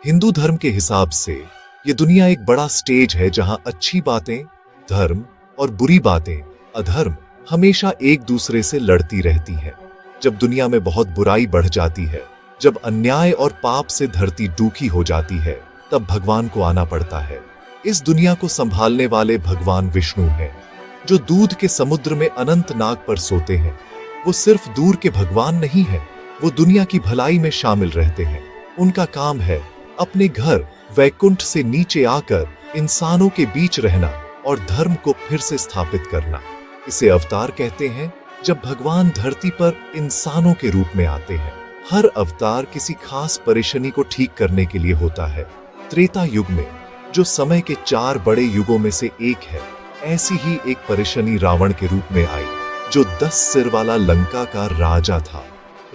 हिंदू धर्म के हिसाब से ये दुनिया एक बड़ा स्टेज है जहां अच्छी बातें धर्म और बुरी बातें अधर्म हमेशा एक दूसरे से लड़ती रहती हैं। जब दुनिया में बहुत बुराई बढ़ जाती है, जब अन्याय और पाप से धरती डूखी हो जाती है, तब भगवान को आना पड़ता है। इस दुनिया को संभालने वाले भगवान विष्णु हैं, जो दूध के समुद्र में अनंत नाग पर सोते हैं। वो सिर्फ दूर के भगवान नहीं है, वो दुनिया की भलाई में शामिल रहते हैं। उनका काम है अपने घर वैकुंठ से नीचे आकर इंसानों के बीच रहना और धर्म को फिर से स्थापित करना। इसे अवतार कहते हैं। जब भगवान धरती पर इंसानों के रूप में आते हैं, हर अवतार किसी खास परेशानी को ठीक करने के लिए होता है। त्रेता युग में, जो समय के 4 बड़े युगों में से एक है, ऐसी ही एक परेशानी रावण के रूप में आई, जो 10 सिर वाला लंका का राजा था।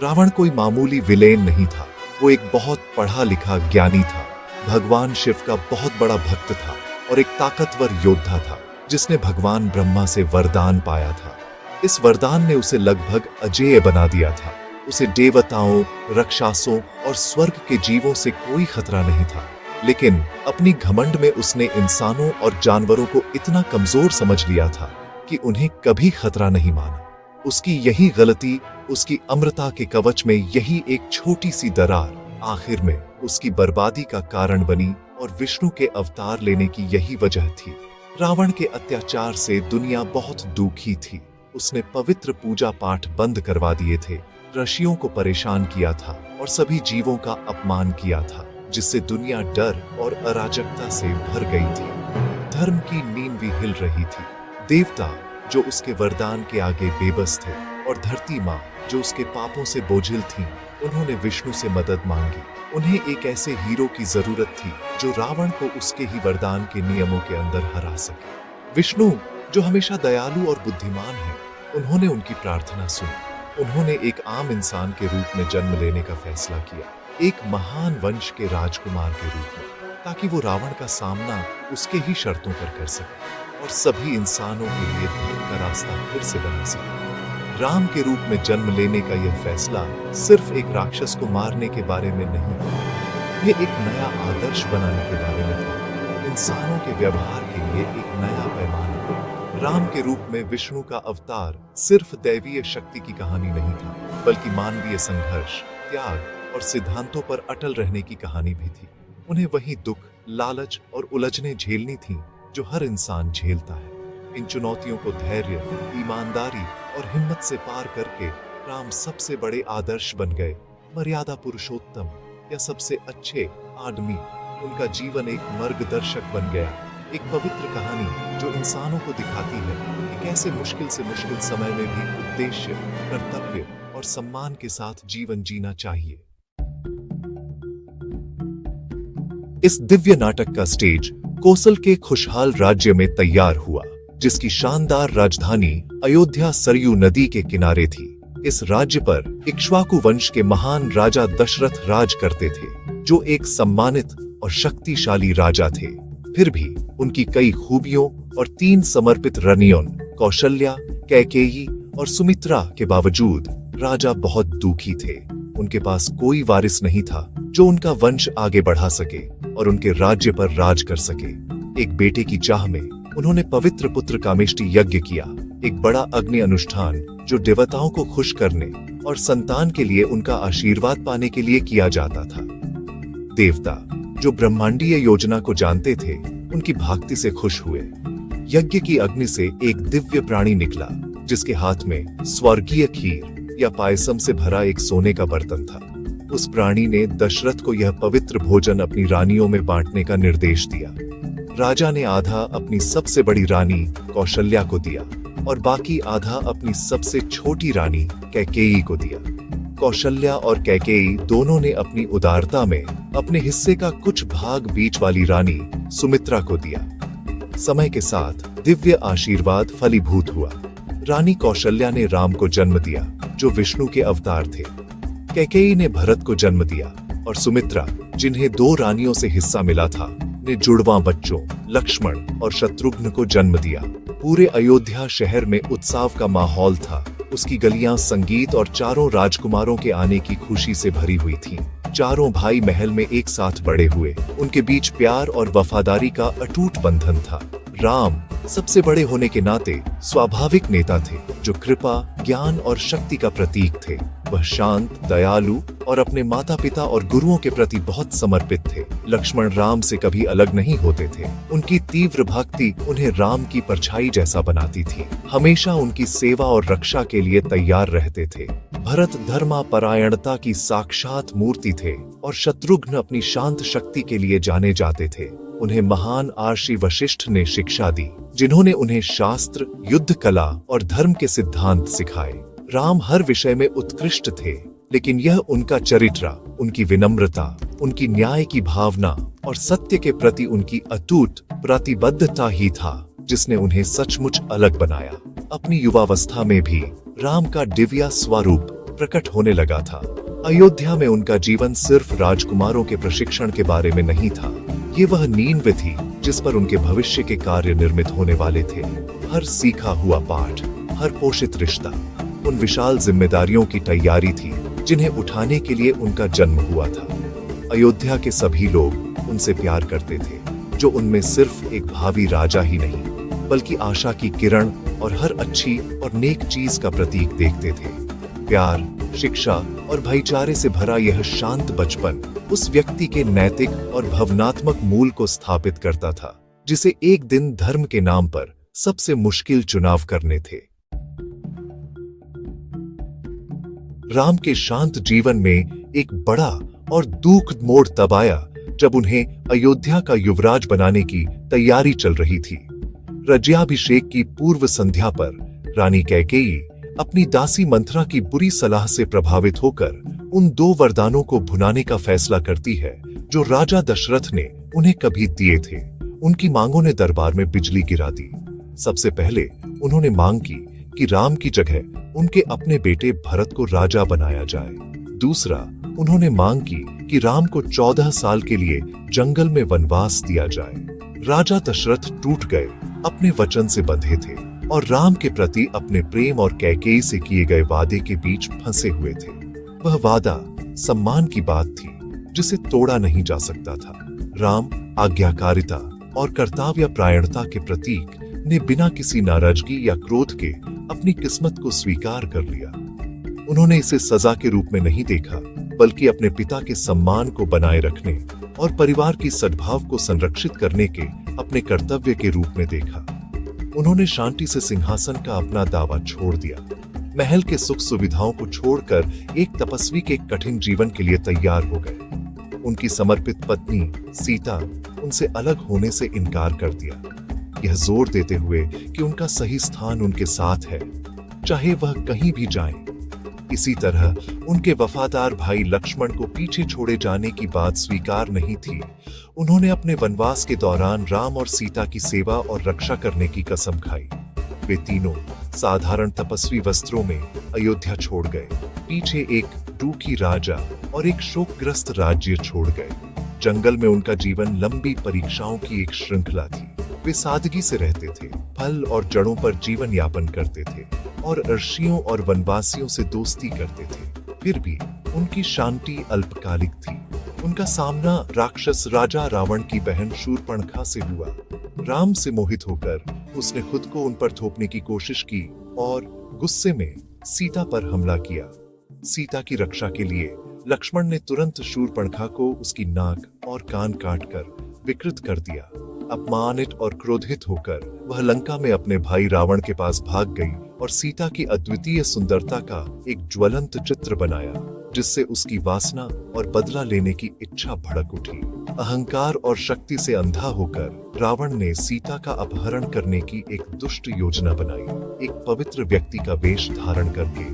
रावण कोई मामूली विलेन नहीं था, वो एक बहुत पढ़ा लिखा ज्ञानी था, भगवान शिव का बहुत बड़ा भक्त था और एक ताकतवर योद्धा था, जिसने भगवान ब्रह्मा से वरदान पाया था। इस वरदान ने उसे लगभग अजेय बना दिया था। उसे देवताओं, राक्षसों और स्वर्ग के जीवों से कोई खतरा नहीं था। लेकिन अपनी घमंड में उसने इंसानों और जानवरों को इतना कमजोर समझ लिया था कि उन्हें कभी खतरा नहीं माना। उसकी यही गलती, उसकी अमरता के कवच में यही एक छोटी सी दरार आखिर में उसकी बर्बादी का कारण बनी और विष्णु के अवतार लेने की यही वजह थी। रावण के अत्याचार से दुनिया बहुत दुखी थी। उसने पवित्र पूजा पाठ बंद करवा दिए थे, ऋषियों को परेशान किया था और सभी जीवों का अपमान किया था, जिससे दुनिया डर और अराजकता से भर गई थी। धर्म की नींव भी हिल रही थी। देवता, जो उसके वरदान के आगे बेबस थे, और धरती माँ, जो उसके पापों से बोझिल थीं, उन्होंने विष्णु से मदद मांगी। उन्हें एक ऐसे हीरो की जरूरत थी जो रावण को उसके ही वरदान के नियमों के अंदर हरा सके। विष्णु, जो हमेशा दयालु और बुद्धिमान है, उन्होंने उनकी प्रार्थना सुनी। उन्होंने एक आम इंसान के रूप में जन्म लेने का फैसला किया, एक महान वंश के राजकुमार के रूप में, ताकि वो रावण का सामना उसके ही शर्तों पर कर सके और सभी इंसानों के लिए धर्म का रास्ता फिर से बना सके। राम के रूप में जन्म लेने का यह फैसला सिर्फ एक राक्षस को मारने के बारे में नहीं था, यह एक नया आदर्श बनाने के बारे में था, इंसानों के व्यवहार के लिए एक नया पैमाना। राम के रूप में विष्णु का अवतार सिर्फ दैवीय शक्ति की कहानी नहीं था, बल्कि मानवीय संघर्ष, त्याग और सिद्धांतों पर अटल रहने की कहानी भी थी। उन्हें वही दुख, लालच और उलझनें झेलनी थी जो हर इंसान झेलता है। इन चुनौतियों को धैर्य, ईमानदारी और हिम्मत से पार करके राम सबसे बड़े आदर्श बन गए, मर्यादा पुरुषोत्तम या सबसे अच्छे आदमी। उनका जीवन एक मार्गदर्शक बन गया, एक पवित्र कहानी जो इंसानों को दिखाती है कि कैसे मुश्किल से मुश्किल समय में भी उद्देश्य, कर्तव्य और सम्मान के साथ जीवन जीना चाहिए। इस दिव्य नाटक का स्टेज कोसल के खुशहाल राज्य में तैयार हुआ, जिसकी शानदार राजधानी अयोध्या सरयू नदी के किनारे थी। इस राज्य पर इक्ष्वाकु वंश के महान राजा दशरथ राज करते थे, जो एक सम्मानित और शक्तिशाली राजा थे। फिर भी उनकी कई खूबियों और 3 समर्पित रानियों कौशल्या, कैकेयी और सुमित्रा के बावजूद राजा बहुत दुखी थे। उनके पास कोई वारिस नहीं था जो उनका वंश आगे बढ़ा सके और उनके राज्य पर राज कर सके। एक बेटे की चाह में उन्होंने पवित्र पुत्र कामेष्टि यज्ञ किया, एक बड़ा अग्नि अनुष्ठान जो देवताओं को खुश करने और संतान के लिए उनका आशीर्वाद पाने के लिए किया जाता था। देवता, जो ब्रह्मांडीय योजना को जानते थे, उनकी भक्ति से खुश हुए। यज्ञ की अग्नि से एक दिव्य प्राणी निकला, जिसके हाथ में स्वर्गीय खीर या पायसम से भरा एक सोने का बर्तन था। उस प्राणी ने दशरथ को यह पवित्र भोजन अपनी रानियों में बांटने का निर्देश दिया। राजा ने आधा अपनी सबसे बड़ी रानी कौशल्या को दिया और बाकी आधा अपनी सबसे छोटी रानी कैकेयी को दिया। कौशल्या और कैकेयी दोनों ने अपनी उदारता में अपने हिस्से का कुछ भाग बीच वाली रानी सुमित्रा को दिया। समय के साथ दिव्य आशीर्वाद फलीभूत हुआ। रानी कौशल्या ने राम को जन्म दिया, जो विष्णु के अवतार थे। कैकेयी ने भरत को जन्म दिया और सुमित्रा, जिन्हें 2 रानियों से हिस्सा मिला था, ने जुड़वां बच्चों लक्ष्मण और शत्रुघ्न को जन्म दिया। पूरे अयोध्या शहर में उत्सव का माहौल था। उसकी गलियां संगीत और चारों राजकुमारों के आने की खुशी से भरी हुई थीं। चारों भाई महल में एक साथ बड़े हुए। उनके बीच प्यार और वफादारी का अटूट बंधन था। राम सबसे बड़े होने के नाते स्वाभाविक नेता थे, जो कृपा, ज्ञान और शक्ति का प्रतीक थे। वह शांत, दयालु और अपने माता पिता और गुरुओं के प्रति बहुत समर्पित थे। लक्ष्मण राम से कभी अलग नहीं होते थे। उनकी तीव्र भक्ति उन्हें राम की परछाई जैसा बनाती थी। हमेशा उनकी सेवा और रक्षा के लिए तैयार रहते थे। भरत धर्मपरायणता की साक्षात मूर्ति थे और शत्रुघ्न अपनी शांत शक्ति के लिए जाने जाते थे। उन्हें महान महर्षि वशिष्ठ ने शिक्षा दी, जिन्होंने उन्हें शास्त्र, युद्ध कला और धर्म के सिद्धांत सिखाए। राम हर विषय में उत्कृष्ट थे, लेकिन यह उनका चरित्र, उनकी विनम्रता, उनकी न्याय की भावना और सत्य के प्रति उनकी अटूट प्रतिबद्धता ही था जिसने उन्हें सचमुच अलग बनाया। अपनी युवावस्था में भी राम का दिव्य स्वरूप प्रकट होने लगा था। अयोध्या में उनका जीवन सिर्फ राजकुमारों के प्रशिक्षण के बारे में नहीं था। ये वह नींव थी जिस पर उनके भविष्य के कार्य निर्मित होने वाले थे। हर सीखा हुआ पाठ, हर पोषित रिश्ता उन विशाल जिम्मेदारियों की तैयारी थी जिन्हें उठाने के लिए उनका जन्म हुआ था। अयोध्या के सभी लोग उनसे प्यार करते थे, जो उनमें सिर्फ एक भावी राजा ही नहीं, बल्कि आशा की किरण और हर अच्छी और नेक चीज का प्रतीक देखते थे। प्यार, शिक्षा और भाईचारे से भरा यह शांत बचपन उस व्यक्ति के नैतिक और भावनात्मक मूल को स्थापित करता था, जिसे एक दिन धर्म के नाम पर सबसे मुश्किल चुनाव करने थे। राम के शांत जीवन में एक बड़ा और दुखद मोड़ तब आया जब उन्हें अयोध्या का युवराज बनाने की तैयारी चल रही थी। राज्याभिषेक की पूर्व संध्या पर रानी कैकेयी अपनी दासी मंथरा की बुरी सलाह से प्रभावित होकर उन दो वरदानों को भुनाने का फैसला करती है जो राजा दशरथ ने उन्हें कभी दिए थे। उनकी मांगों ने दरबार में बिजली गिरा दी। सबसे पहले उन्होंने मांग की कि राम की जगह उनके अपने बेटे भरत को राजा बनाया जाए। दूसरा, उन्होंने मांग की कि राम को 14 साल के लिए जंगल में वनवास दिया जाए। राजा दशरथ टूट गए, अपने वचन से बंधे थे और राम के प्रति अपने प्रेम और कैकेयी से किए गए वादे के बीच फंसे हुए थे। वह वादा सम्मान की बात थी जिसे तोड़ा नहीं जा सकता था। राम आज्ञाकारिता और कर्तव्य परायणता के प्रतीक ने बिना किसी नाराजगी या क्रोध के अपनी किस्मत को स्वीकार कर लिया। उन्होंने इसे सजा के रूप में नहीं देखा, बल्कि अपने पिता के सम्मान को बनाए रखने और परिवार की सद्भाव को संरक्षित करने के अपने कर्तव्य के रूप में देखा। उन्होंने शांति से सिंहासन का अपना दावा छोड़ दिया, महल के सुख सुविधाओं को छोड़कर एक तपस्वी के कठिन जीवन के लिए तैयार हो गए। उनकी समर्पित पत्नी सीता उनसे अलग होने से इनकार कर दिया, यह जोर देते हुए कि उनका सही स्थान उनके साथ है, चाहे वह कहीं भी जाएं। इसी तरह उनके वफादार भाई लक्ष्मण को पीछे छोड़े जाने की बात स्वीकार नहीं थी। उन्होंने अपने वनवास के दौरान राम और सीता की सेवा और रक्षा करने की कसम खाई। वे तीनों साधारण तपस्वी वस्त्रों में अयोध्या छोड़ गए, पीछे एक दुखी राजा और एक शोकग्रस्त राज्य छोड़ गए। जंगल में उनका जीवन लंबी परीक्षाओं की एक श्रृंखला थी। वे सादगी से रहते थे, फल और जड़ों पर जीवन यापन करते थे और ऋषियों और वनवासियों से दोस्ती करते थे। फिर भी उनकी शांति अल्पकालिक थी। उनका सामना राक्षस राजा रावण की बहन शूर्पणखा से हुआ। राम से मोहित होकर उसने खुद को उन पर थोपने की कोशिश की और गुस्से में सीता पर हमला किया। सीता की रक्षा के लिए लक्ष्मण ने तुरंत शूर्पणखा को उसकी नाक और कान काटकर विकृत कर दिया। अपमानित और क्रोधित होकर वह लंका में अपने भाई रावण के पास भाग गई और सीता की अद्वितीय सुंदरता का एक ज्वलंत चित्र बनाया, जिससे उसकी वासना और बदला लेने की इच्छा भड़क उठी। अहंकार और शक्ति से अंधा होकर रावण ने सीता का अपहरण करने की एक दुष्ट योजना बनाई। एक पवित्र व्यक्ति का वेश धारण करके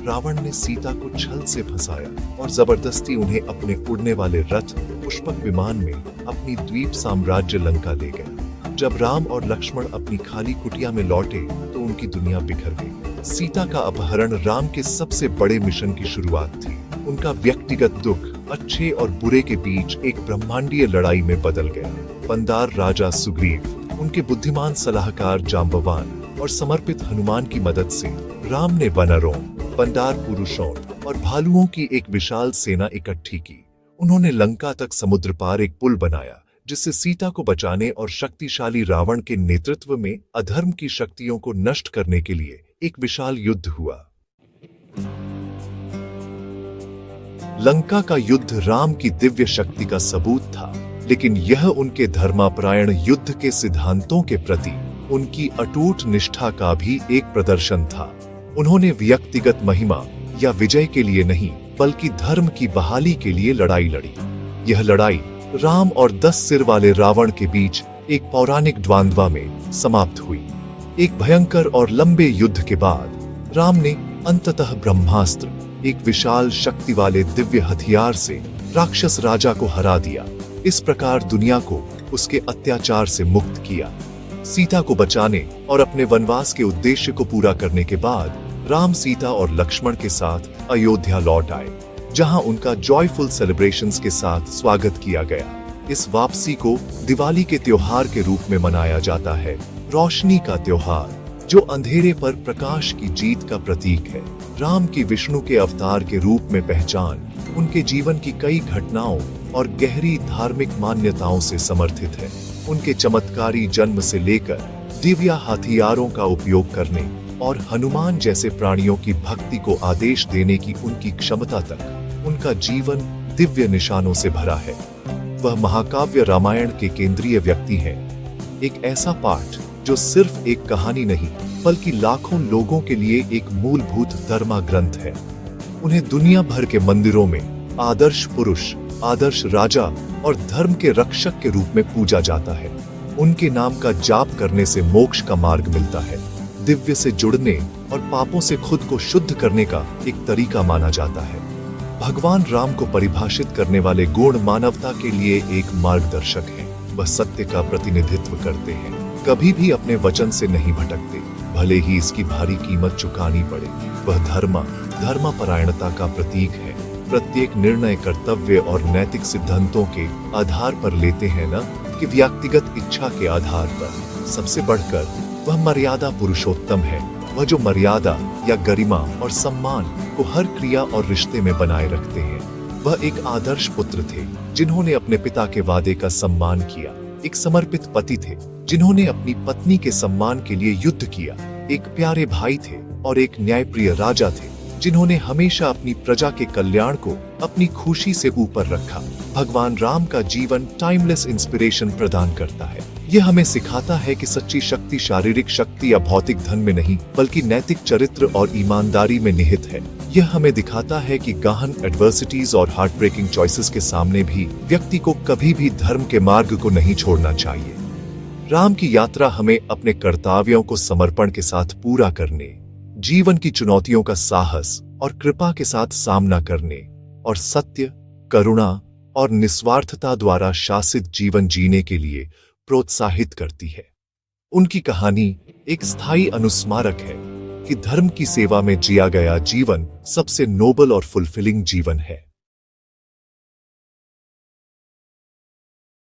रावण ने सीता को छल से फंसाया और जबरदस्ती उन्हें अपने उड़ने वाले रथ पुष्पक विमान में अपनी द्वीप साम्राज्य लंका ले गया। जब राम और लक्ष्मण अपनी खाली कुटिया में लौटे तो उनकी दुनिया बिखर गई। सीता का अपहरण राम के सबसे बड़े मिशन की शुरुआत थी। उनका व्यक्तिगत दुख अच्छे और बुरे के बीच एक ब्रह्मांडीय लड़ाई में बदल गया। पंदार राजा सुग्रीव, उनके बुद्धिमान सलाहकार जाम्बवान और समर्पित हनुमान की मदद से राम ने वानरों, पंदार पुरुषों और भालुओं की एक विशाल सेना इकट्ठी की। उन्होंने लंका तक समुद्र पार एक पुल बनाया, जिससे सीता को बचाने और शक्तिशाली रावण के नेतृत्व में अधर्म की शक्तियों को नष्ट करने के लिए एक विशाल युद्ध हुआ। लंका का युद्ध राम की दिव्य शक्ति का सबूत था, लेकिन यह उनके धर्मापरायण युद्ध के सिद्धांतों के प्रति उनकी अटूट निष्ठा का भी एक प्रदर्शन था। उन्होंने व्यक्तिगत महिमा या विजय के लिए नहीं, बल्कि धर्म की बहाली के लिए लड़ाई लड़ी। यह लड़ाई राम और 10 सिर वाले रावण के बीच एक पौराणिक द्वंद्व में समाप्त हुई। एक भयंकर और लंबे युद्ध के बाद राम ने अंततः ब्रह्मास्त्र, एक विशाल शक्ति वाले दिव्य हथियार से राक्षस राजा को हरा दिया। इस प्रकार दुनिया को उसके अत्याचार से मुक्त किया। सीता को बचाने और अपने वनवास के उद्देश्य को पूरा करने के बाद राम, सीता और लक्ष्मण के साथ अयोध्या लौट आए, जहां उनका जॉयफुल सेलिब्रेशंस के साथ स्वागत किया गया। इस वापसी को दिवाली के त्योहार के रूप में मनाया जाता है, रोशनी का त्योहार, जो अंधेरे पर प्रकाश की जीत का प्रतीक है। राम की विष्णु के अवतार के रूप में पहचान उनके जीवन की कई घटनाओं और गहरी धार्मिक मान्यताओं से समर्थित है। उनके चमत्कारी जन्म से लेकर दिव्य हथियारों का उपयोग करने और हनुमान जैसे प्राणियों की भक्ति को आदेश देने की उनकी क्षमता तक, उनका जीवन दिव्य निशानों से भरा है। वह महाकाव्य रामायण के केंद्रीय व्यक्ति हैं, एक ऐसा पाठ जो सिर्फ एक कहानी नहीं, बल्कि लाखों लोगों के लिए एक मूलभूत धर्म ग्रंथ है। उन्हें दुनिया भर के मंदिरों में आदर्श पुरुष, आदर्श राजा और धर्म के रक्षक के रूप में पूजा जाता है। उनके नाम का जाप करने से मोक्ष का मार्ग मिलता है, दिव्य से जुड़ने और पापों से खुद को शुद्ध करने का एक तरीका माना जाता है। भगवान राम को परिभाषित करने वाले गुण मानवता के लिए एक मार्गदर्शक हैं। वह सत्य का प्रतिनिधित्व करते हैं, कभी भी अपने वचन से नहीं भटकते, भले ही इसकी भारी कीमत चुकानी पड़े। वह धर्मपरायणता का प्रतीक है। प्रत्येक निर्णय कर्तव्य और नैतिक सिद्धांतों के आधार पर लेते हैं, न कि व्यक्तिगत इच्छा के आधार पर। सबसे बढ़कर वह मर्यादा पुरुषोत्तम है, वह जो मर्यादा या गरिमा और सम्मान को हर क्रिया और रिश्ते में बनाए रखते हैं। वह एक आदर्श पुत्र थे, जिन्होंने अपने पिता के वादे का सम्मान किया। एक समर्पित पति थे, जिन्होंने अपनी पत्नी के सम्मान के लिए युद्ध किया। एक प्यारे भाई थे और एक न्यायप्रिय राजा थे, जिन्होंने हमेशा अपनी प्रजा के कल्याण को अपनी खुशी से ऊपर रखा। भगवान राम का जीवन टाइमलेस इंस्पिरेशन प्रदान करता है। यह हमें सिखाता है कि सच्ची शक्ति शारीरिक शक्ति या भौतिक धन में नहीं, बल्कि नैतिक चरित्र और ईमानदारी में निहित है। यह हमें दिखाता है कि गहन एडवर्सिटीज और हार्ट ब्रेकिंग चॉइसेस के सामने भी व्यक्ति को कभी भी धर्म के मार्ग को नहीं छोड़ना चाहिए। राम की यात्रा हमें अपने कर्तव्यों को समर्पण के साथ पूरा करने, जीवन की चुनौतियों का साहस और कृपा के साथ सामना करने और सत्य, करुणा और निस्वार्थता द्वारा शासित जीवन जीने के लिए प्रोत्साहित करती है। उनकी कहानी एक स्थायी अनुस्मारक है कि धर्म की सेवा में जिया गया जीवन सबसे नोबल और फुलफिलिंग जीवन है।